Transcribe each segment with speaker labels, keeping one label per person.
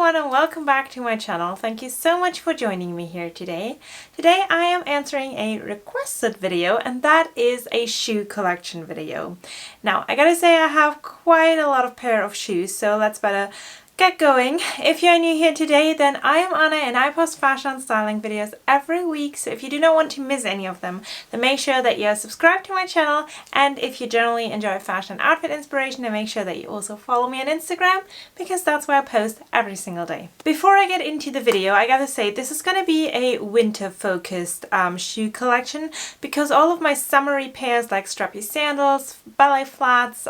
Speaker 1: everyone and welcome back to my channel. Thank you so much for joining me here today. Today I am answering a requested video, and that is a shoe collection video. Now I gotta say I have quite a lot of pair of shoes, so let's better get going. If you're new here today, then I am Anna and I post fashion and styling videos every week, so if you do not want to miss any of them, then make sure that you're subscribed to my channel, and if you generally enjoy fashion and outfit inspiration, then make sure that you also follow me on Instagram, because that's where I post every single day. Before I get into the video, I gotta say this is gonna be a winter focused shoe collection, because all of my summery pairs like strappy sandals, ballet flats,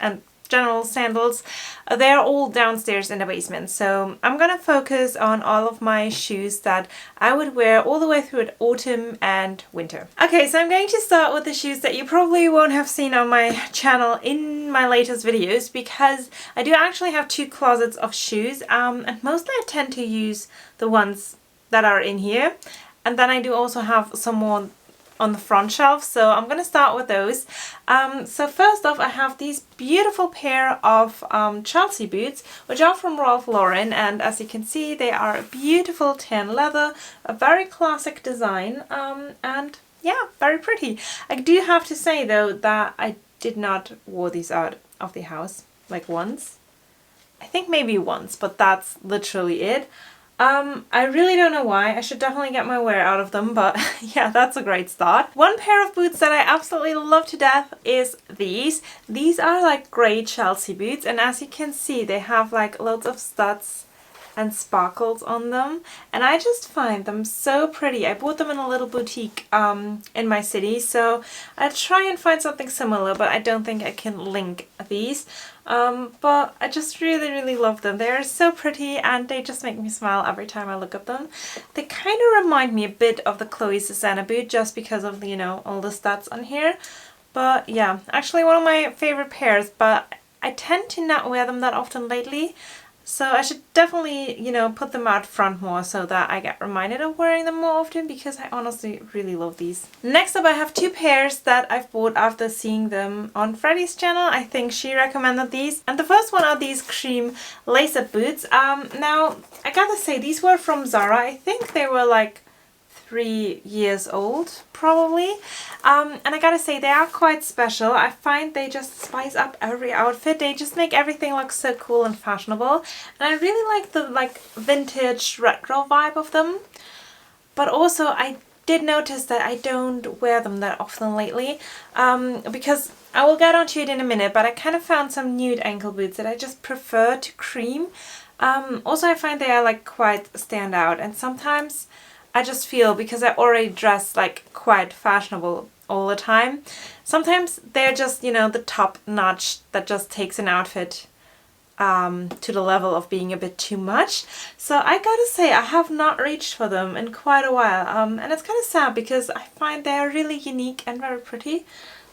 Speaker 1: and general sandals, they're all downstairs in the basement. So I'm gonna focus on all of my shoes that I would wear all the way through autumn and winter. Okay, so I'm going to start with the shoes that you probably won't have seen on my channel in my latest videos, because I do actually have two closets of shoes, and mostly I tend to use the ones that are in here, and then I do also have some more on the front shelf, so I'm gonna start with those. So first off, I have these beautiful pair of Chelsea boots, which are from Ralph Lauren, and as you can see, they are a beautiful tan leather, a very classic design, and yeah, very pretty. I do have to say though that I did not wear these out of the house, like once. I think maybe once, but that's literally it. I really don't know why. I should definitely get my wear out of them, but yeah, that's a great start. One pair of boots that I absolutely love to death is these. These are like grey Chelsea boots, and as you can see, they have like loads of studs and sparkles on them, and I just find them so pretty. I bought them in a little boutique in my city, so I'll try and find something similar, but I don't think I can link these. But I just really love them. They are so pretty and they just make me smile every time I look at them. They kind of remind me a bit of the Chloe Susanna boot, just because of, you know, all the studs on here. But yeah, actually one of my favorite pairs, but I tend to not wear them that often lately. So I should definitely, you know, put them out front more so that I get reminded of wearing them more often, because I honestly really love these. Next up, I have two pairs that I've bought after seeing them on Freddie's channel. I think she recommended these. And the first one are these cream lace-up boots. Now, I gotta say, these were from Zara. I think they were like 3 years old, probably. And I gotta say, they are quite special. I find they just spice up every outfit. They just make everything look so cool and fashionable. And I really like the vintage retro vibe of them. But also, I did notice that I don't wear them that often lately, because I will get onto it in a minute, but I kind of found some nude ankle boots that I just prefer to cream. Also, I find they are like quite standout, and sometimes I just feel, because I already dress like quite fashionable all the time, sometimes they're just, you know, the top notch that just takes an outfit to the level of being a bit too much. So I gotta say, I have not reached for them in quite a while, and it's kind of sad because I find they're really unique and very pretty.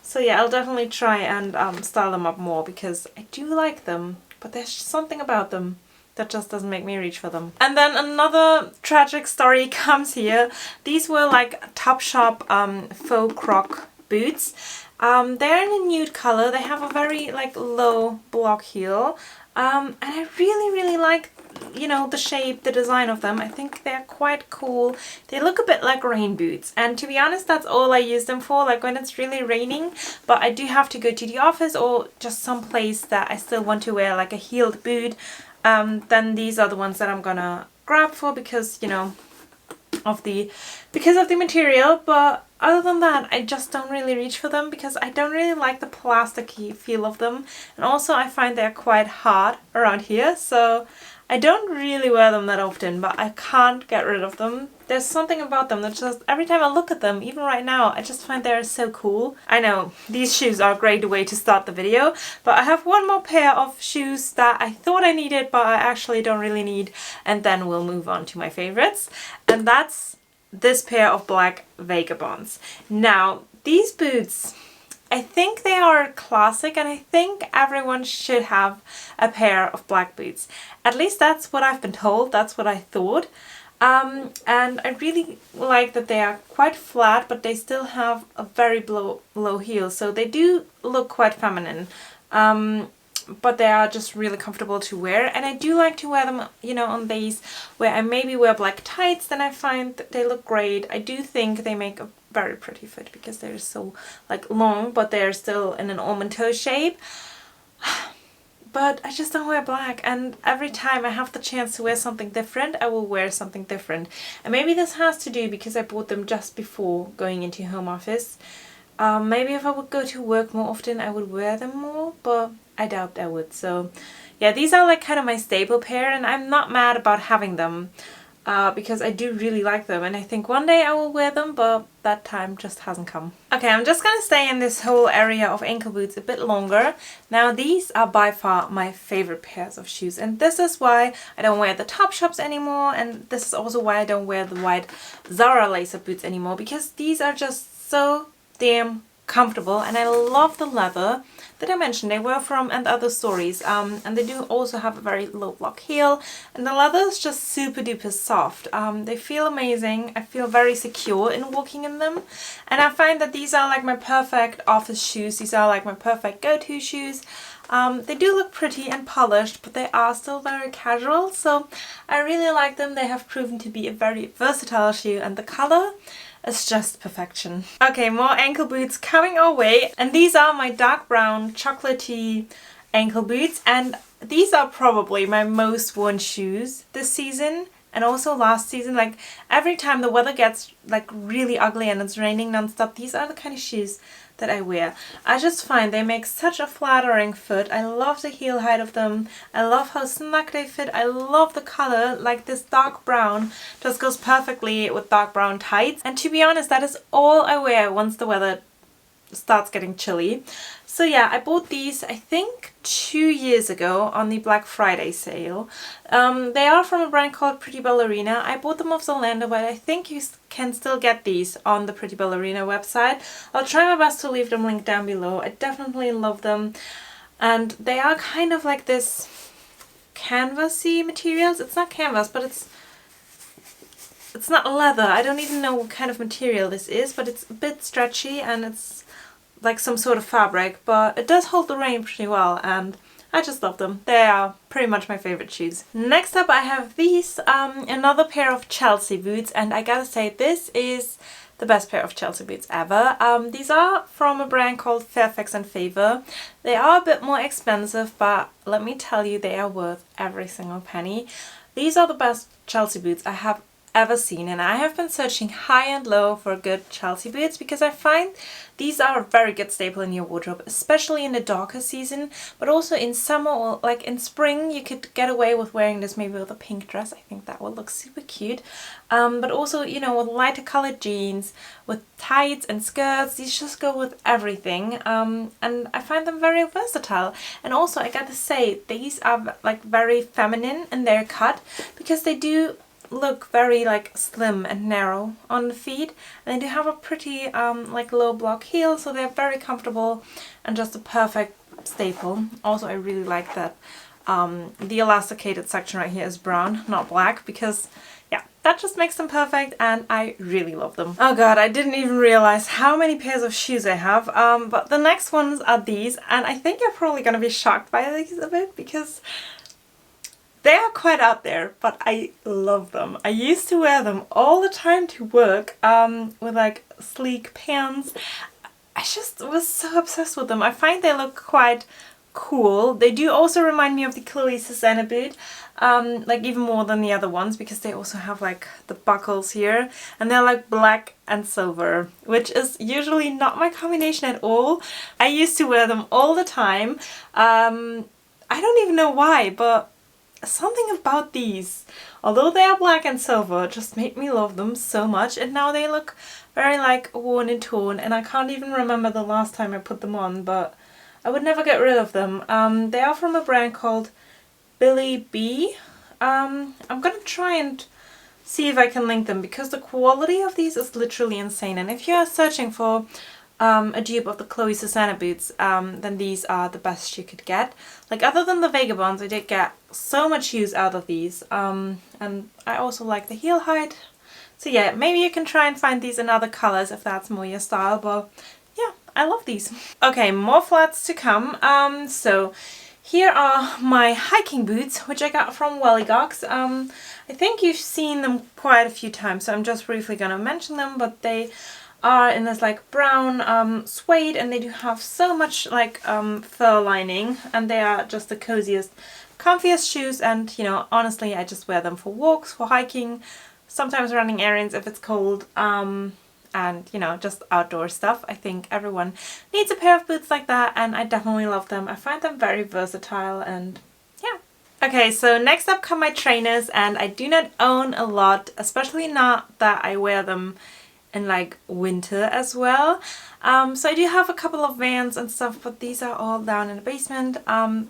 Speaker 1: So yeah, I'll definitely try and style them up more, because I do like them, but there's something about them that just doesn't make me reach for them. And then another tragic story comes here. These were like Topshop faux croc boots. They're in a nude color. They have a very like low block heel. And I really like, you know, the shape, the design of them. I think they're quite cool. They look a bit like rain boots, and to be honest, that's all I use them for, like when it's really raining, but I do have to go to the office or just some place that I still want to wear like a heeled boot. Then these are the ones that I'm gonna grab for, because, you know, of the material. But other than that, I just don't really reach for them, because I don't really like the plasticky feel of them, and also I find they're quite hard around here, so I don't really wear them that often, but I can't get rid of them. There's something about them that just, every time I look at them, even right now, I just find they're so cool. I know, these shoes are a great way to start the video, but I have one more pair of shoes that I thought I needed, but I actually don't really need, and then we'll move on to my favorites. And that's this pair of black Vagabonds. Now, these boots, I think they are a classic, and I think everyone should have a pair of black boots. At least that's what I've been told, that's what I thought. And I really like that they are quite flat, but they still have a very low heel, so they do look quite feminine. but they are just really comfortable to wear, and I do like to wear them, you know, on days where I maybe wear black tights. Then I find that they look great. I do think they make a very pretty fit because they're so like long, but they're still in an almond toe shape. But I just don't wear black, and every time I have the chance to wear something different, I will wear something different. And maybe this has to do because I bought them just before going into home office. Maybe if I would go to work more often, I would wear them more, but I doubt I would. So yeah, these are like kind of my staple pair, and I'm not mad about having them because I do really like them, and I think one day I will wear them, but that time just hasn't come. Okay, I'm just gonna stay in this whole area of ankle boots a bit longer. Now these are by far my favorite pairs of shoes, and this is why I don't wear the Toppshops anymore, and this is also why I don't wear the white Zara lace up boots anymore, because these are just so damn comfortable, and I love the leather that I mentioned they were from And Other Stories, and they do also have a very low block heel, and the leather is just super duper soft. They feel amazing. I feel very secure in walking in them, and I find that these are like my perfect office shoes. These are like my perfect go-to shoes. They do look pretty and polished, but they are still very casual, so I really like them. They have proven to be a very versatile shoe, and the color, it's just perfection. Okay, more ankle boots coming our way, and these are my dark brown chocolatey ankle boots, and these are probably my most worn shoes this season and also last season. Like every time the weather gets like really ugly and it's raining nonstop, these are the kind of shoes that I wear. I just find they make such a flattering fit. I love the heel height of them. I love how snug they fit. I love the color. Like this dark brown just goes perfectly with dark brown tights. And to be honest, that is all I wear once the weather starts getting chilly. So yeah, I bought these I think 2 years ago on the Black Friday sale. They are from a brand called Pretty Ballerina. I bought them off Zalando, but I think you can still get these on the Pretty Ballerina website. I'll try my best to leave them linked down below. I definitely love them, and they are kind of like this canvasy materials. It's not canvas, but it's not leather. I don't even know what kind of material this is, but it's a bit stretchy and it's like some sort of fabric, but it does hold the rain pretty well, and I just love them. They are pretty much my favorite shoes. Next up I have these, another pair of Chelsea boots, and I gotta say this is the best pair of Chelsea boots ever. These are from a brand called Fairfax and Favour. They are a bit more expensive, but let me tell you, they are worth every single penny. These are the best Chelsea boots I have ever seen, and I have been searching high and low for good Chelsea boots because I find these are a very good staple in your wardrobe, especially in the darker season, but also in summer or like in spring. You could get away with wearing this maybe with a pink dress. I think that would look super cute, but also, you know, with lighter colored jeans, with tights and skirts. These just go with everything, and I find them very versatile. And also I gotta say, these are like very feminine in their cut because they do look very like slim and narrow on the feet, and they do have a pretty like low block heel, so they're very comfortable and just a perfect staple. Also, I really like that the elasticated section right here is brown, not black, because yeah, that just makes them perfect, and I really love them. Oh god, I didn't even realize how many pairs of shoes I have, but the next ones are these, and I think you're probably gonna be shocked by these a bit because they are quite out there, but I love them. I used to wear them all the time to work with like sleek pants. I just was so obsessed with them. I find they look quite cool. They do also remind me of the Chloe Susanna boot, like even more than the other ones, because they also have like the buckles here, and they're like black and silver, which is usually not my combination at all. I used to wear them all the time. I don't even know why, but something about these, although they are black and silver, just made me love them so much, and now they look very like worn and torn, and I can't even remember the last time I put them on, but I would never get rid of them. They are from a brand called Billi Bli. I'm gonna try and see if I can link them because the quality of these is literally insane, and if you are searching for a dupe of the Chloe Susanna boots, then these are the best you could get. Like, other than the Vagabonds, I did get so much use out of these, and I also like the heel height. So yeah, maybe you can try and find these in other colors if that's more your style, but yeah, I love these. Okay, more flats to come. So Here are my hiking boots, which I got from Welligox. I think you've seen them quite a few times, so I'm just briefly gonna mention them, but they are in this like brown suede, and they do have so much like fur lining, and they are just the coziest, comfiest shoes. And you know, honestly, I just wear them for walks, for hiking, sometimes running errands if it's cold, and you know, just outdoor stuff. I think everyone needs a pair of boots like that, and I definitely love them. I find them very versatile, and yeah. Okay, so next up come my trainers, and I do not own a lot, especially not that I wear them in like winter as well. So I do have a couple of Vans and stuff, but these are all down in the basement.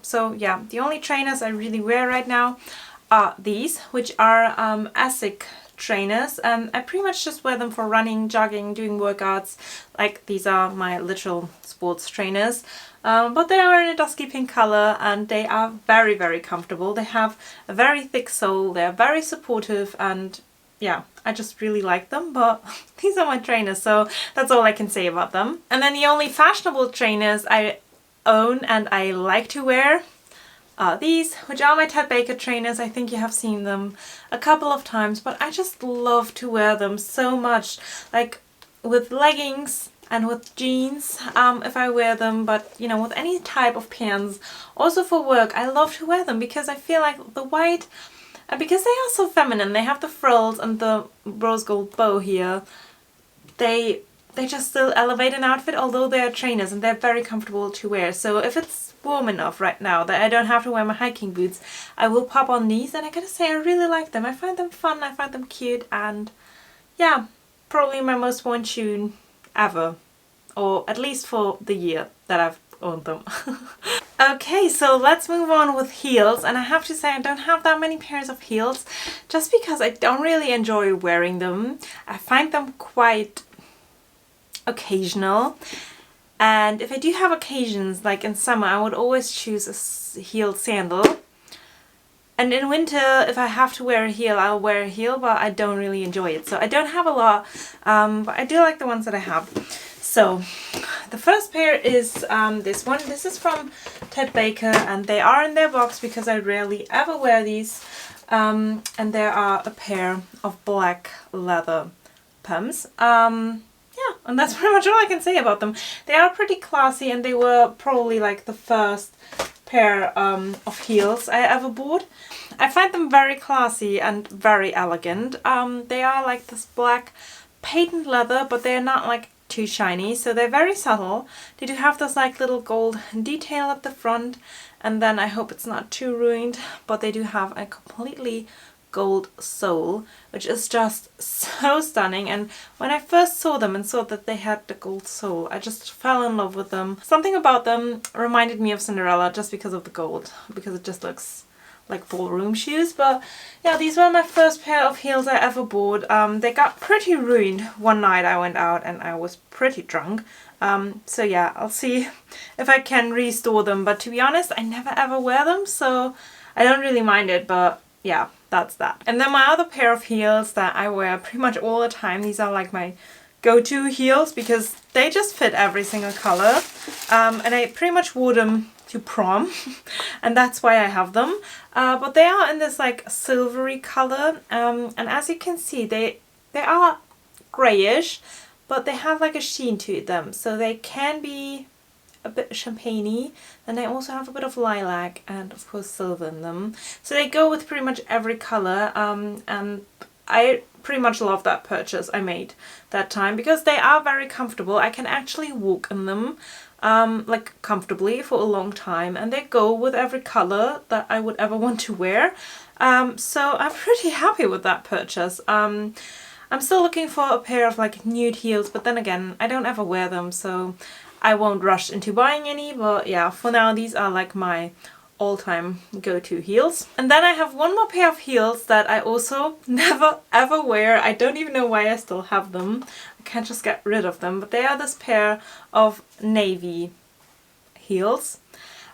Speaker 1: So yeah, the only trainers I really wear right now are these, which are Asics trainers, and I pretty much just wear them for running, jogging, doing workouts. Like, these are my literal sports trainers, but they are in a dusky pink color, and they are very, very comfortable. They have a very thick sole, they're very supportive, and yeah, I just really like them. But these are my trainers, so that's all I can say about them. And then the only fashionable trainers I own and I like to wear are these, which are my Ted Baker trainers. I think you have seen them a couple of times, but I just love to wear them so much, like with leggings and with jeans, if I wear them, but you know, with any type of pants, also for work, I love to wear them because I feel like the white, and because they are so feminine, they have the frills and the rose gold bow here, they just still elevate an outfit, although they are trainers and they're very comfortable to wear. So if it's warm enough right now that I don't have to wear my hiking boots, I will pop on these, and I gotta say I really like them. I find them fun, I find them cute, and yeah, probably my most worn shoe ever, or at least for the year that I've owned them. Okay, so let's move on with heels, and I have to say I don't have that many pairs of heels just because I don't really enjoy wearing them. I find them quite occasional, and if I do have occasions, like in summer, I would always choose a heeled sandal, and in winter if I have to wear a heel, I'll wear a heel, but I don't really enjoy it. So I don't have a lot, but I do like the ones that I have. So the first pair is this one. This is from Ted Baker, and they are in their box because I rarely ever wear these, and there are a pair of black leather pumps. Yeah, and that's pretty much all I can say about them. They are pretty classy, and they were probably like the first pair of heels I ever bought. I find them very classy and very elegant. They are like this black patent leather, but they're not like too shiny, so they're very subtle. They do have this like little gold detail at the front, and then I hope it's not too ruined, but they do have a completely gold sole, which is just so stunning. And when I first saw them and saw that they had the gold sole, I just fell in love with them. Something about them reminded me of Cinderella just because of the gold, because it just looks like ballroom shoes. But yeah, these were my first pair of heels I ever bought. They got pretty ruined one night I went out and I was pretty drunk. So yeah, I'll see if I can restore them, but to be honest, I never ever wear them, so I don't really mind it. But yeah, that's that. And then my other pair of heels that I wear pretty much all the time, these are like my go-to heels because they just fit every single color, and I pretty much wore them to prom and that's why I have them, but they are in this like silvery color, and as you can see they are grayish, but they have like a sheen to them, so they can be a bit champagne-y, and they also have a bit of lilac and of course silver in them, so they go with pretty much every color, and I pretty much love that purchase I made that time because they are very comfortable. I can actually walk in them like comfortably for a long time, and they go with every color that I would ever want to wear, so I'm pretty happy with that purchase. I'm still looking for a pair of like nude heels, but then again I don't ever wear them, so I won't rush into buying any. But yeah, for now these are like my all-time go-to heels. And then I have one more pair of heels that I also never ever wear. I don't even know why I still have them. I can't just get rid of them, but they are this pair of navy heels.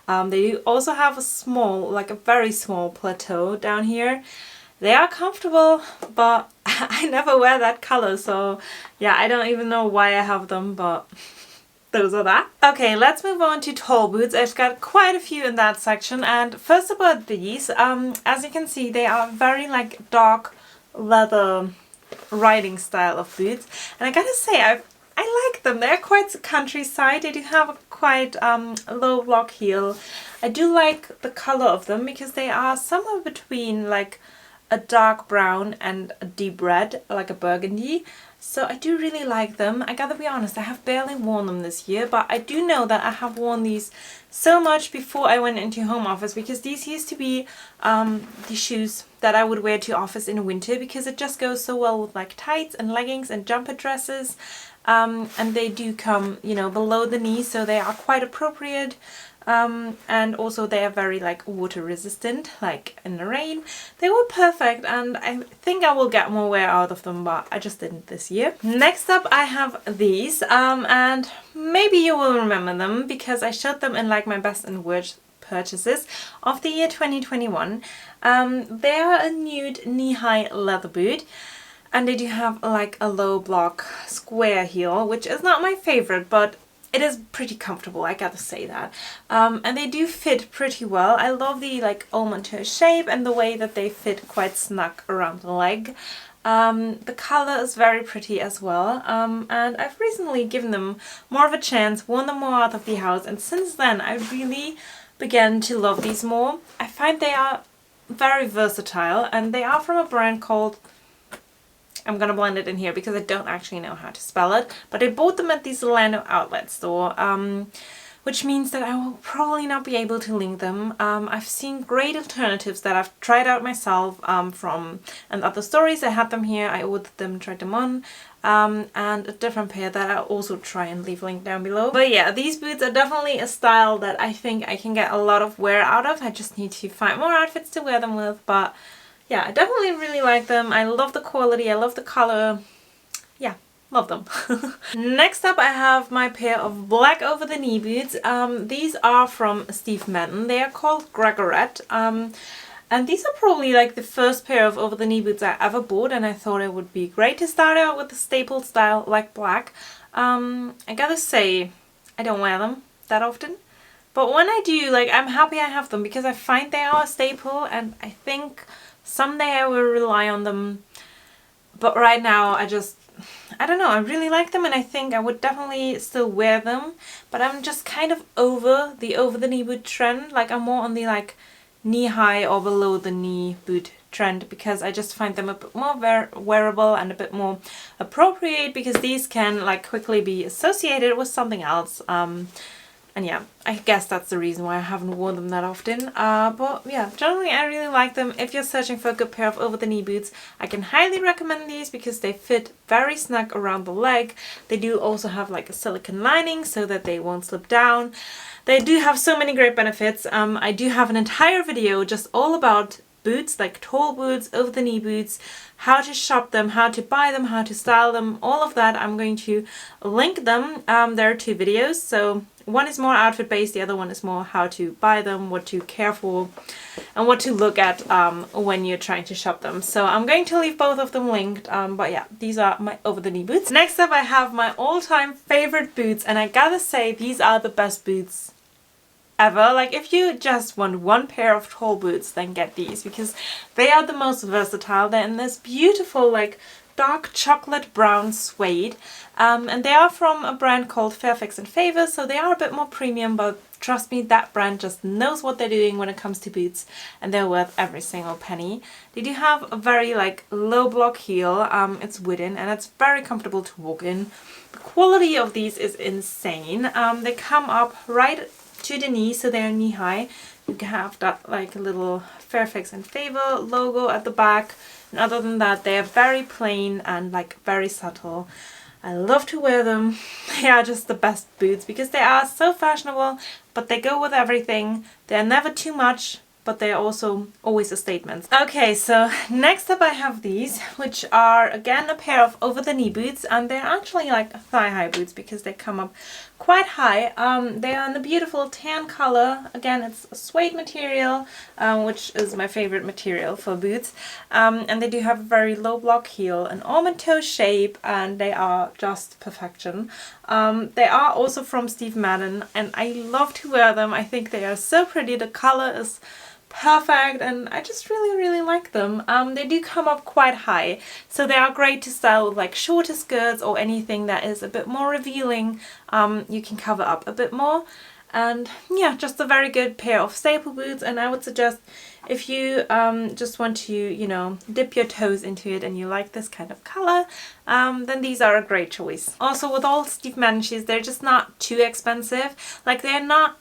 Speaker 1: They also have a small, like a very small plateau down here. They are comfortable, but I never wear that color, so yeah, I don't even know why I have them, but those are that. Okay, let's move on to tall boots. I've got quite a few in that section, and first about these, as you can see, they are very like dark leather riding style of boots, and I gotta say I like them. They're quite countryside. They do have a quite low block heel. I do like the color of them because they are somewhere between like a dark brown and a deep red, like a burgundy. So I do really like them. I gotta be honest, I have barely worn them this year, but I do know that I have worn these so much before I went into home office, because these used to be the shoes that I would wear to office in winter, because it just goes so well with like tights and leggings and jumper dresses. And they do come, you know, below the knee, so they are quite appropriate. And also they are very like water resistant, like in the rain. They were perfect, and I think I will get more wear out of them, but I just didn't this year. Next up I have these, and maybe you will remember them because I showed them in like my best and worst purchases of the year 2021. They are a nude knee-high leather boot. And they do have like a low block square heel, which is not my favorite, but it is pretty comfortable, I gotta say that. And they do fit pretty well. I love the like almond toe shape and the way that they fit quite snug around the leg. The color is very pretty as well, and I've recently given them more of a chance, worn them more out of the house, and since then I really began to love these more. I find they are very versatile, and they are from a brand called, I'm gonna blend it in here because I don't actually know how to spell it, but I bought them at the Zalando outlet store, which means that I will probably not be able to link them. I've seen great alternatives that I've tried out myself from and other stories. I had them here, I ordered them, tried them on, and a different pair that I'll also try and leave a link down below. But yeah, these boots are definitely a style that I think I can get a lot of wear out of. I just need to find more outfits to wear them with, but yeah, I definitely really like them. I love the quality, I love the color. Yeah, love them. Next up I have my pair of black over the knee boots. These are from Steve Madden. They are called Gregorette. And these are probably like the first pair of over the knee boots I ever bought, and I thought it would be great to start out with the staple style like black. I gotta say, I don't wear them that often. But when I do, like, I'm happy I have them because I find they are a staple, and I think someday I will rely on them, but right now I don't know, I really like them and I think I would definitely still wear them, but I'm just kind of over the knee boot trend. Like, I'm more on the like knee-high or below the knee boot trend because I just find them a bit more wearable and a bit more appropriate, because these can like quickly be associated with something else. And yeah, I guess that's the reason why I haven't worn them that often. But yeah, generally I really like them. If you're searching for a good pair of over-the-knee boots, I can highly recommend these because they fit very snug around the leg. They do also have like a silicone lining so that they won't slip down. They do have so many great benefits. I do have an entire video just all about boots, like tall boots, over-the-knee boots, how to shop them, how to buy them, how to style them, all of that. I'm going to link them. There are two videos, so one is more outfit based, the other one is more how to buy them, what to care for, and what to look at when you're trying to shop them. So I'm going to leave both of them linked, but yeah, these are my over-the-knee boots. Next up I have my all-time favorite boots, and I gotta say these are the best boots ever. Like, if you just want one pair of tall boots, then get these because they are the most versatile. They're in this beautiful like dark chocolate brown suede, and they are from a brand called Fairfax and Favor, so they are a bit more premium, but trust me, that brand just knows what they're doing when it comes to boots, and they're worth every single penny. They do have a very like low block heel, it's wooden and it's very comfortable to walk in. The quality of these is insane. They come up right to the knee, so they're knee high. You can have that like little Fairfax and Favor logo at the back, and other than that they are very plain and like very subtle. I love to wear them. They are just the best boots because they are so fashionable, but they go with everything. They're never too much, but they're also always a statement. Okay, so next up I have these, which are again a pair of over-the-knee boots, and they're actually like thigh-high boots because they come up quite high. They are in the beautiful tan color. Again, it's a suede material, which is my favorite material for boots. And they do have a very low block heel, an almond toe shape, and they are just perfection. They are also from Steve Madden, and I love to wear them. I think they are so pretty. The color is perfect, and I just really like them. They do come up quite high, so they are great to style with like shorter skirts or anything that is a bit more revealing. You can cover up a bit more, and yeah, just a very good pair of staple boots. And I would suggest, if you just want to, you know, dip your toes into it and you like this kind of color, then these are a great choice. Also, with all Steve Madden shoes, they're just not too expensive. Like, they're not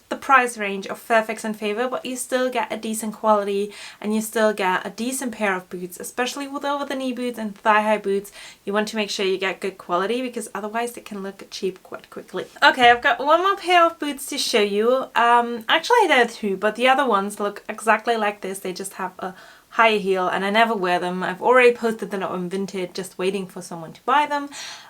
Speaker 1: the price range of Fairfax and Favor, but you still get a decent quality and you still get a decent pair of boots, especially with over the knee boots and thigh high boots. You want to make sure you get good quality, because otherwise it can look cheap quite quickly. Okay, I've got one more pair of boots to show you. Actually there are two, but the other ones look exactly like this. They just have a high heel, and I never wear them. I've already posted them on Vinted, just waiting for someone to buy them,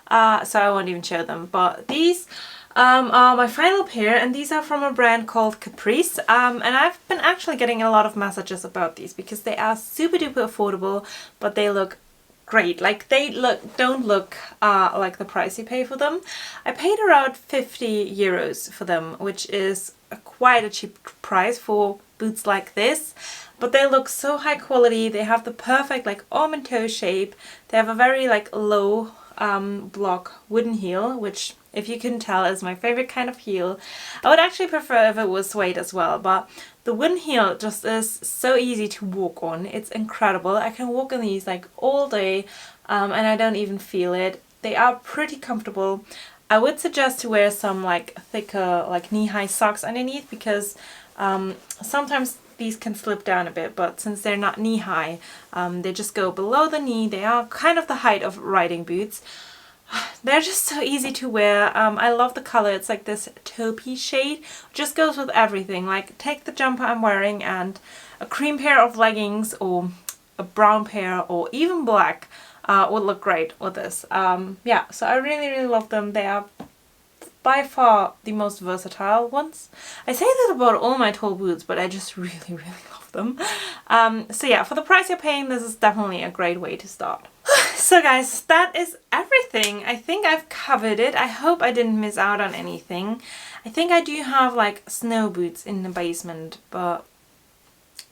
Speaker 1: so I won't even show them. But these are my final pair, and these are from a brand called Caprice, and I've been actually getting a lot of messages about these because they are super duper affordable, but they look great. Like, they don't look like the price you pay for them. I paid around 50 euros for them, which is quite a cheap price for boots like this, but they look so high quality. They have the perfect like almond toe shape. They have a very like low block wooden heel, which, if you can tell, is my favorite kind of heel. I would actually prefer if it was suede as well, but the wooden heel just is so easy to walk on. It's incredible. I can walk in these like all day, and I don't even feel it. They are pretty comfortable. I would suggest to wear some like thicker like knee-high socks underneath, because sometimes these can slip down a bit, but since they're not knee-high, they just go below the knee. They are kind of the height of riding boots. They're just so easy to wear. I love the color. It's like this taupey shade. Just goes with everything. Like, take the jumper I'm wearing and a cream pair of leggings or a brown pair or even black would look great with this. Yeah, so I really love them. They are by far the most versatile ones. I say that about all my tall boots, but I just really love them. So yeah, for the price you're paying, this is definitely a great way to start. So guys, that is everything. I think I've covered it. I hope I didn't miss out on anything. I think I do have like snow boots in the basement, but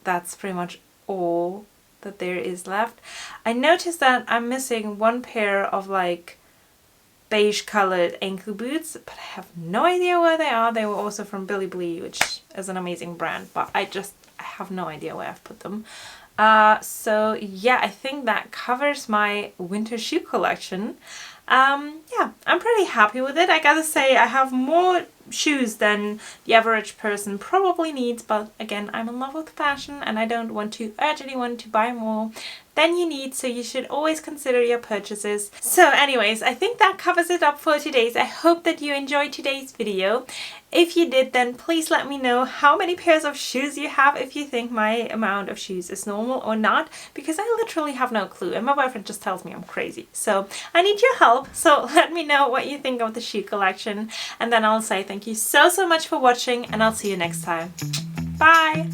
Speaker 1: that's pretty much all that there is left. I noticed that I'm missing one pair of like beige colored ankle boots, but I have no idea where they are. They were also from Billi Bli, which is an amazing brand, but I have no idea where I've put them. So yeah, I think that covers my winter shoe collection. Yeah, I'm pretty happy with it. I gotta say, I have more shoes than the average person probably needs, but again, I'm in love with fashion and I don't want to urge anyone to buy more than you need, so you should always consider your purchases. So anyways, I think that covers it up for today's. I hope that you enjoyed today's video. If you did, then please let me know how many pairs of shoes you have, if you think my amount of shoes is normal or not, because I literally have no clue and my boyfriend just tells me I'm crazy. So I need your help, so let me know what you think of the shoe collection, and then I'll say thank you so much for watching, and I'll see you next time. Bye!